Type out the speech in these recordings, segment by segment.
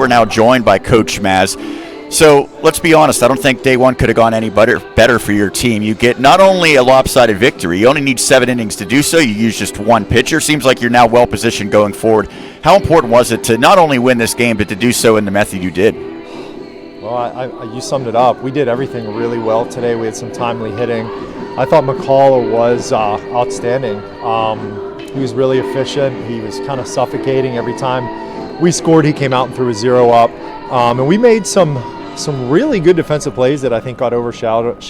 We're now joined by Coach Maz. So let's be honest, I don't think day one could have gone any better for your team. You get not only a lopsided victory, you only need 7 innings to do so. You use just one pitcher. Seems like you're now well positioned going forward. How important was it to not only win this game, but to do so in the method you did? Well, you summed it up. We did everything really well today. We had some timely hitting. I thought McCall was outstanding. He was really efficient. He was kind of suffocating every time we scored. He came out and threw a 0 up. And we made some really good defensive plays that I think got overshadowed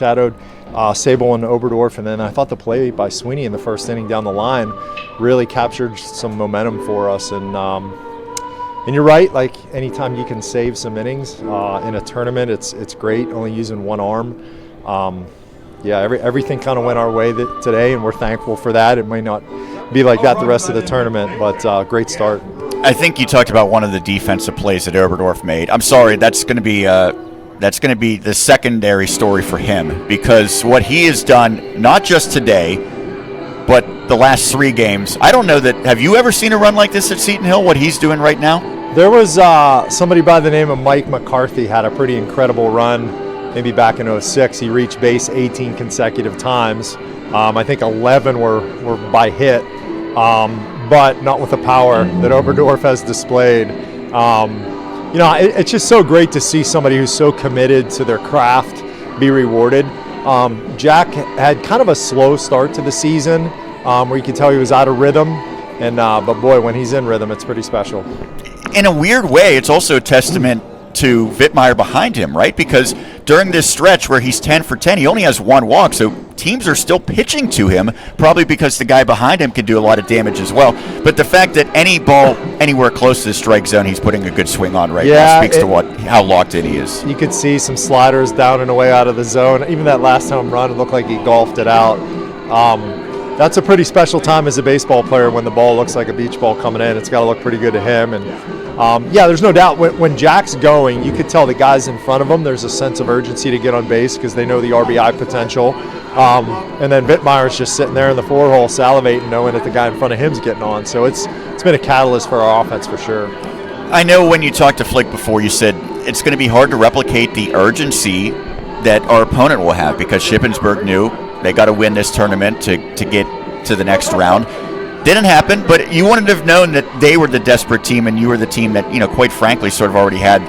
Sable and Oberdorf. And then I thought the play by Sweeney in the first inning down the line really captured some momentum for us. And you're right, like anytime you can save some innings in a tournament, it's great, only using one arm. Everything kind of went our way today, and we're thankful for that. It may not be like that the rest of the tournament, but great start. I think you talked about one of the defensive plays that Oberdorf made. I'm sorry, that's going to be the secondary story for him, because what he has done, not just today, but the last 3 games. I don't know that. Have you ever seen a run like this at Seton Hill? What he's doing right now? There was somebody by the name of Mike McCarthy had a pretty incredible run. Maybe back in '06, he reached base 18 consecutive times. I think 11 were by hit. But not with the power that Oberdorf has displayed. It's just so great to see somebody who's so committed to their craft be rewarded. Jack had kind of a slow start to the season where you could tell he was out of rhythm. But boy, when he's in rhythm, it's pretty special. In a weird way, it's also a testament to Vittmeyer behind him, right? Because during this stretch where he's 10 for 10, he only has 1 walk, so teams are still pitching to him, probably because the guy behind him can do a lot of damage as well. But the fact that any ball anywhere close to the strike zone, he's putting a good swing on right now speaks to how locked in he is. You could see some sliders down and away out of the zone. Even that last home run, it looked like he golfed it out. That's a pretty special time as a baseball player when the ball looks like a beach ball coming in. It's got to look pretty good to him. And there's no doubt when Jack's going, you could tell the guys in front of him, there's a sense of urgency to get on base because they know the RBI potential. And then Vittmeyer's just sitting there in the 4-hole salivating, knowing that the guy in front of him's getting on. So it's been a catalyst for our offense for sure. I know when you talked to Flick before, you said it's going to be hard to replicate the urgency that our opponent will have because Shippensburg knew they got to win this tournament to get to the next round. Didn't happen, but you wanted to have known that they were the desperate team and you were the team that, quite frankly, sort of already had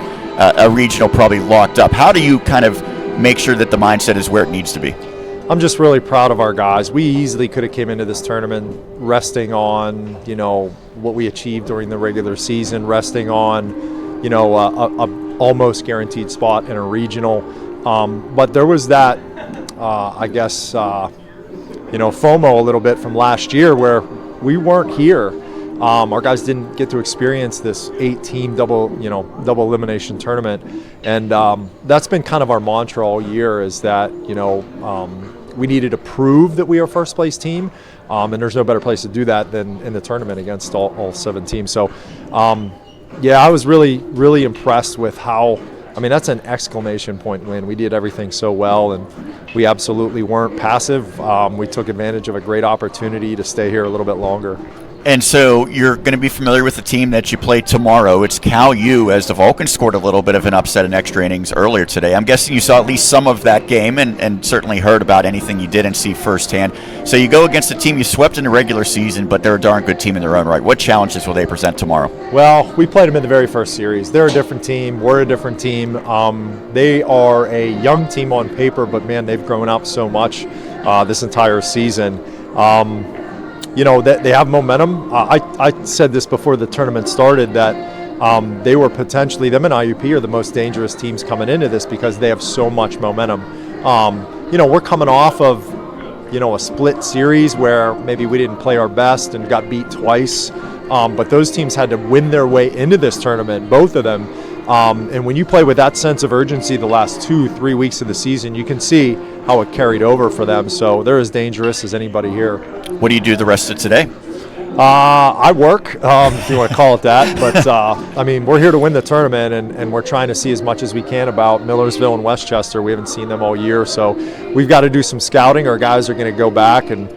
a regional probably locked up. How do you kind of make sure that the mindset is where it needs to be? I'm just really proud of our guys. We easily could have came into this tournament resting on, what we achieved during the regular season, resting on, a almost guaranteed spot in a regional. But there was that, FOMO a little bit from last year where we weren't here. Our guys didn't get to experience this 8-team double elimination tournament, and that's been kind of our mantra all year. Is that we needed to prove that we are a first place team, and there's no better place to do that than in the tournament against all 7 teams. So, I was really impressed with how. That's an exclamation point win. We did everything so well, and we absolutely weren't passive. We took advantage of a great opportunity to stay here a little bit longer. And so you're going to be familiar with the team that you play tomorrow. It's Cal U, as the Vulcans scored a little bit of an upset in extra innings earlier today. I'm guessing you saw at least some of that game and certainly heard about anything you didn't see firsthand. So you go against a team you swept in the regular season, but they're a darn good team in their own right. What challenges will they present tomorrow? Well, we played them in the very first series. They're a different team. We're a different team. They are a young team on paper, but, man, they've grown up so much this entire season. That they have momentum. I said this before the tournament started that they were potentially, them and IUP are the most dangerous teams coming into this because they have so much momentum. We're coming off of, a split series where maybe we didn't play our best and got beat twice. But those teams had to win their way into this tournament, both of them. And when you play with that sense of urgency the last 2-3 weeks of the season, you can see how it carried over for them. So they're as dangerous as anybody here. What do you do the rest of today? I work, if you want to call it that. But, we're here to win the tournament, and we're trying to see as much as we can about Millersville and Westchester. We haven't seen them all year, so we've got to do some scouting. Our guys are going to go back and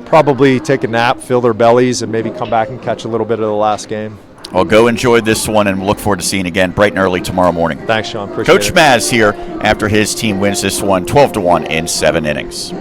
probably take a nap, fill their bellies, and maybe come back and catch a little bit of the last game. Well, go enjoy this one, and we'll look forward to seeing you again bright and early tomorrow morning. Thanks, Sean. Appreciate it. Coach Maz here after his team wins this one 12-1 in 7 innings.